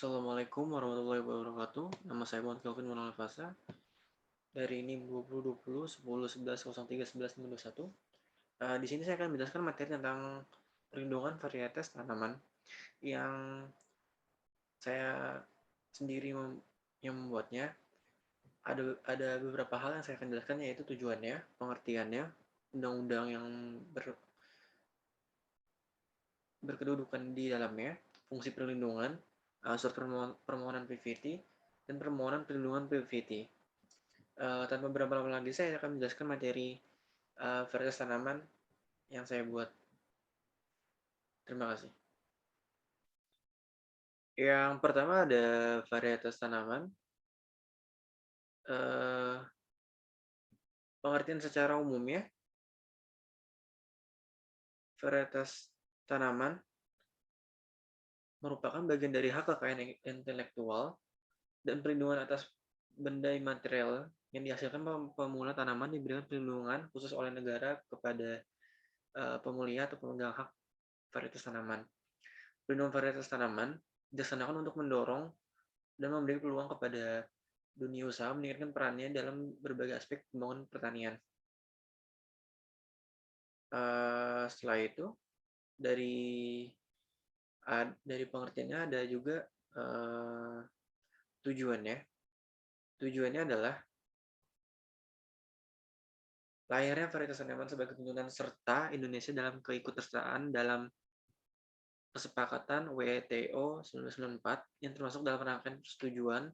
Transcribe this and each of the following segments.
Assalamualaikum warahmatullahi wabarakatuh. Nama saya Muhammad Kelvin Maulana Fasa. Dari ini 2020 10 11 03 11 91. Di sini saya akan menjelaskan materi tentang perlindungan varietas tanaman yang saya sendiri yang membuatnya. Ada beberapa hal yang saya akan jelaskan, yaitu tujuannya, pengertiannya, undang-undang yang berkedudukan di dalamnya, fungsi perlindungan, surat permohonan PVT, dan permohonan perlindungan PVT. Tanpa berlama-lama lagi, saya akan menjelaskan materi varietas tanaman yang saya buat. Terima kasih. Yang pertama ada varietas tanaman. Pengertian secara umumnya, varietas tanaman merupakan bagian dari hak kekayaan intelektual dan perlindungan atas benda imaterial yang dihasilkan pemula tanaman diberikan perlindungan khusus oleh negara kepada pemulia atau pemegang hak varietas tanaman. Perlindungan varietas tanaman dilaksanakan untuk mendorong dan memberi peluang kepada dunia usaha meningkatkan perannya dalam berbagai aspek pembangunan pertanian. Setelah itu, dari pengertiannya ada juga tujuannya. Tujuannya adalah lahirnya varietas tanaman sebagai tuntunan serta Indonesia dalam keikutsertaan dalam kesepakatan WTO 1994 yang termasuk dalam rangkaian persetujuan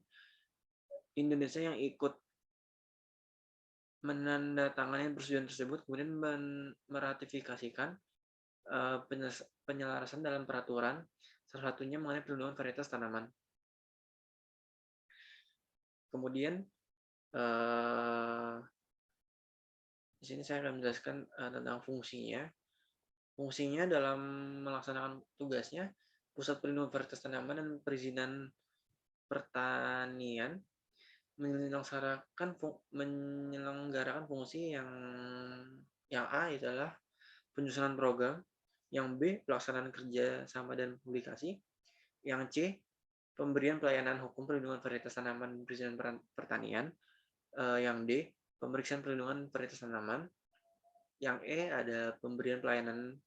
Indonesia yang ikut menandatangani persetujuan tersebut, kemudian meratifikasikan penyelarasan dalam peraturan, salah satunya mengenai perlindungan varietas tanaman. Kemudian di sini saya akan menjelaskan tentang fungsinya. Fungsinya dalam melaksanakan tugasnya, Pusat Perlindungan Varietas Tanaman dan Perizinan Pertanian menyelenggarakan fungsi yang A adalah penyusunan program, yang B pelaksanaan kerja sama dan publikasi, yang C pemberian pelayanan hukum perlindungan varietas tanaman dan perizinan pertanian, yang D pemeriksaan perlindungan varietas tanaman, yang E ada pemberian pelayanan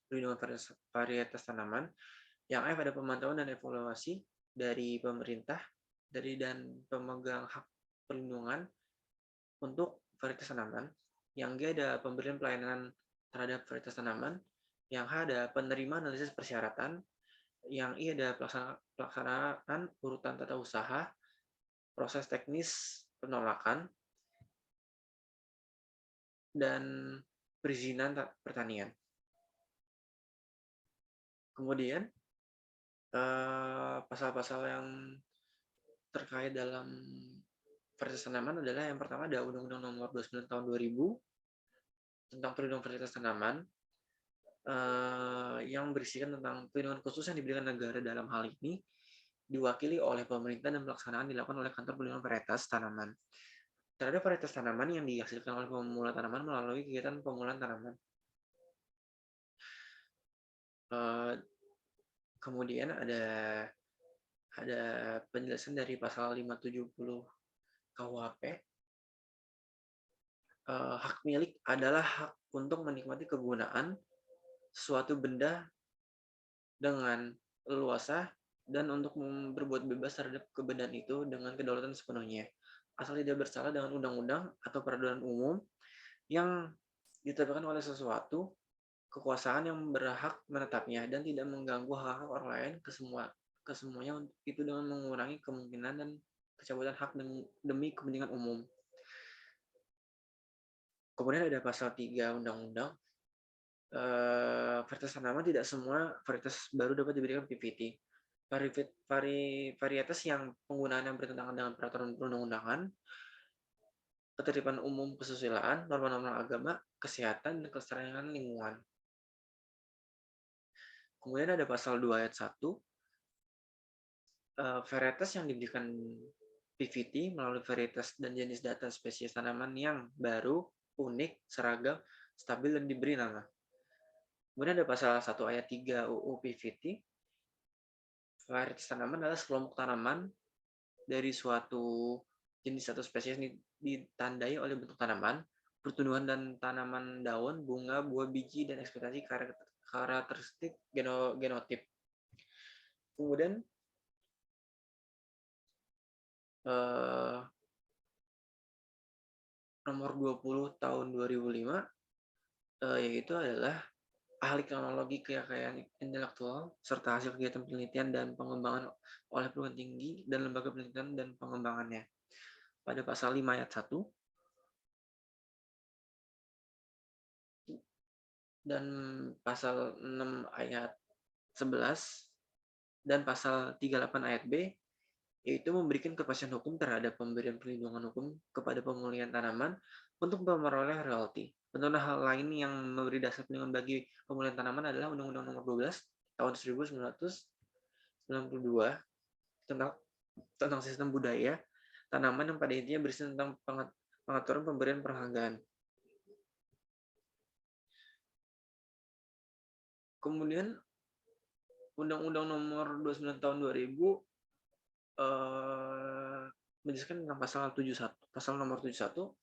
perlindungan varietas tanaman, yang F ada pemantauan dan evaluasi dari pemerintah dan pemegang hak perlindungan untuk varietas tanaman, yang G ada pemberian pelayanan terhadap varietas tanaman, yang H ada penerima analisis persyaratan, yang I ada pelaksanaan urutan tata usaha, proses teknis penolakan, dan perizinan pertanian. Kemudian pasal-pasal yang terkait dalam varietas tanaman adalah yang pertama ada Undang-Undang Nomor 29 Tahun 2000 tentang perlindungan varietas tanaman, yang berisikan tentang perlindungan khusus yang diberikan negara dalam hal ini diwakili oleh pemerintah dan pelaksanaan dilakukan oleh Kantor Perlindungan Varietas Tanaman terhadap varietas tanaman yang dihasilkan oleh pemula tanaman melalui kegiatan pemulaan tanaman. Kemudian ada penjelasan dari pasal 570 KUHP. Hak milik adalah hak untuk menikmati kegunaan suatu benda dengan leluasa dan untuk berbuat bebas terhadap kebendaan itu dengan kedaulatan sepenuhnya, asal tidak bersalah dengan undang-undang atau peraturan umum yang ditetapkan oleh sesuatu kekuasaan yang berhak menetapnya dan tidak mengganggu hak-hak orang lain kesemuanya, itu dengan mengurangi kemungkinan dan pencabutan hak demi kepentingan umum. Kemudian ada pasal 3 Undang-Undang varietas tanaman. Tidak semua varietas baru dapat diberikan PVT. Varietas yang penggunaannya bertentangan dengan peraturan perundang-undangan, ketertiban umum kesusilaan, norma-norma agama, kesehatan, dan kelestarian lingkungan. Kemudian ada pasal 2 ayat 1, varietas yang diberikan PVT melalui varietas dan jenis data spesies tanaman yang baru, unik, seragam, stabil, dan diberi nama. Kemudian ada pasal 1 ayat 3 UU PVT. Varietas tanaman adalah sekelompok tanaman dari suatu jenis atau spesies ditandai oleh bentuk tanaman, pertumbuhan dan tanaman daun, bunga, buah, biji, dan ekspektasi karakteristik genotip. Kemudian nomor 20 tahun 2005 yaitu adalah ahli teknologi kekayaan intelektual serta hasil kegiatan penelitian dan pengembangan oleh perguruan tinggi dan lembaga penelitian dan pengembangannya. Pada pasal 5 ayat 1 dan pasal 6 ayat 11 dan pasal 38 ayat B, yaitu memberikan kepastian hukum terhadap pemberian perlindungan hukum kepada pemulihan tanaman untuk memperoleh royalti. Contoh hal lain yang memberi dasar perlindungan bagi pemulihan tanaman adalah Undang-Undang Nomor 12 tahun 1992 tentang sistem budaya tanaman yang pada intinya berisi tentang pengaturan pemberian penghargaan. Kemudian Undang-Undang Nomor 29 tahun 2000 menjelaskan tentang pasal nomor 71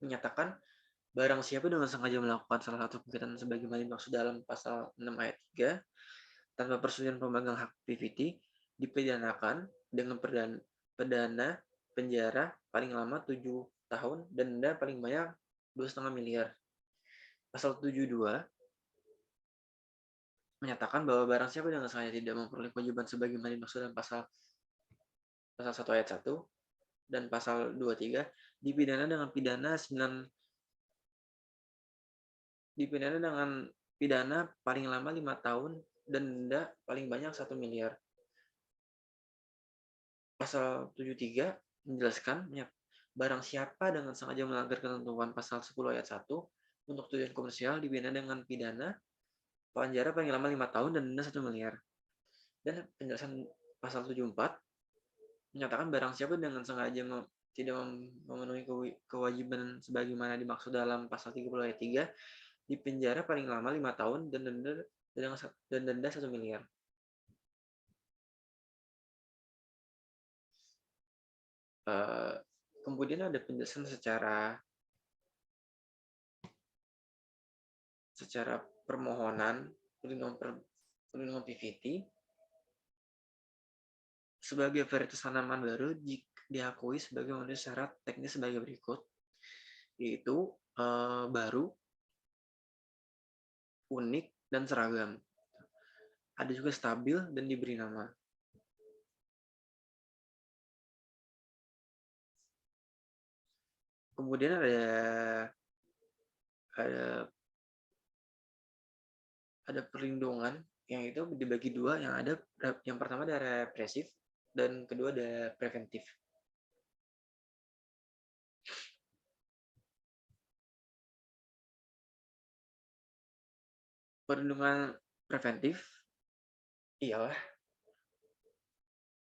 menyatakan barang siapa dengan sengaja melakukan salah satu kegiatan sebagaimana dimaksud dalam pasal 6 ayat 3 tanpa persetujuan pemegang hak PVT dipidanakan dengan pidana penjara paling lama 7 tahun dan denda paling banyak 2,5 miliar. Pasal 72 menyatakan bahwa barang siapa dengan sengaja tidak memperoleh kewajiban sebagaimana dimaksud dalam pasal 1 ayat 1 dan pasal 23 dipidana dengan pidana paling lama 5 tahun dan denda paling banyak 1 miliar. Pasal 73 menjelaskan barang siapa dengan sengaja melanggar ketentuan pasal 10 ayat 1 untuk tujuan komersial dipidana dengan pidana penjara paling lama 5 tahun dan denda 1 miliar. Dan penjelasan pasal 74 menyatakan barang siapa dengan sengaja tidak memenuhi kewajiban sebagaimana dimaksud dalam pasal 30 ayat 3 dipenjara paling lama 5 tahun dan denda 1 miliar. Kemudian ada penjelasan secara permohonan perlindungan PVT sebagai varietas tanaman baru diakui sebagai memenuhi syarat teknis sebagai berikut, yaitu baru, unik, dan seragam. Ada juga stabil dan diberi nama. Kemudian ada perlindungan yang itu dibagi dua, yang pertama ada represif dan kedua ada preventif. Perlindungan preventif ialah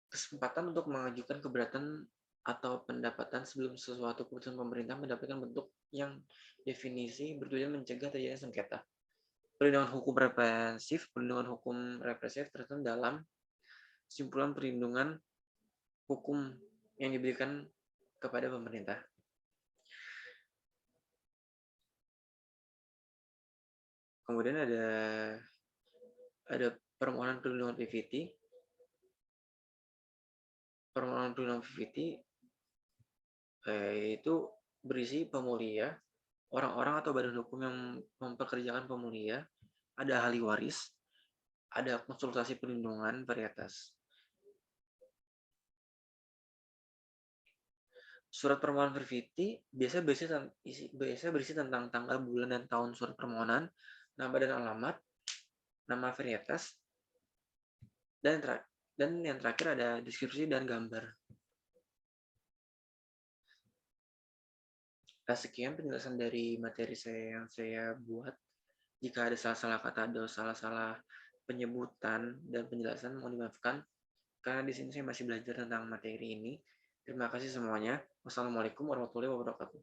kesempatan untuk mengajukan keberatan atau pendapatan sebelum sesuatu keputusan pemerintah mendapatkan bentuk yang definisi bertujuan mencegah terjadinya sengketa. Perlindungan hukum represif tertentu dalam simpulan perlindungan hukum yang diberikan kepada pemerintah. Kemudian ada permohonan perlindungan PVT. Permohonan perlindungan PVT itu berisi pemulia, orang-orang atau badan hukum yang mempekerjakan pemulia, ada ahli waris, ada konsultasi perlindungan varietas. Surat permohonan PVT biasa berisi tentang tanggal, bulan, dan tahun surat permohonan, nama dan alamat, nama varietas, dan yang terakhir ada deskripsi dan gambar. Sekian penjelasan dari materi yang saya buat. Jika ada salah-salah kata atau salah-salah penyebutan dan penjelasan, mohon dimaafkan karena di sini saya masih belajar tentang materi ini. Terima kasih semuanya. Wassalamualaikum warahmatullahi wabarakatuh.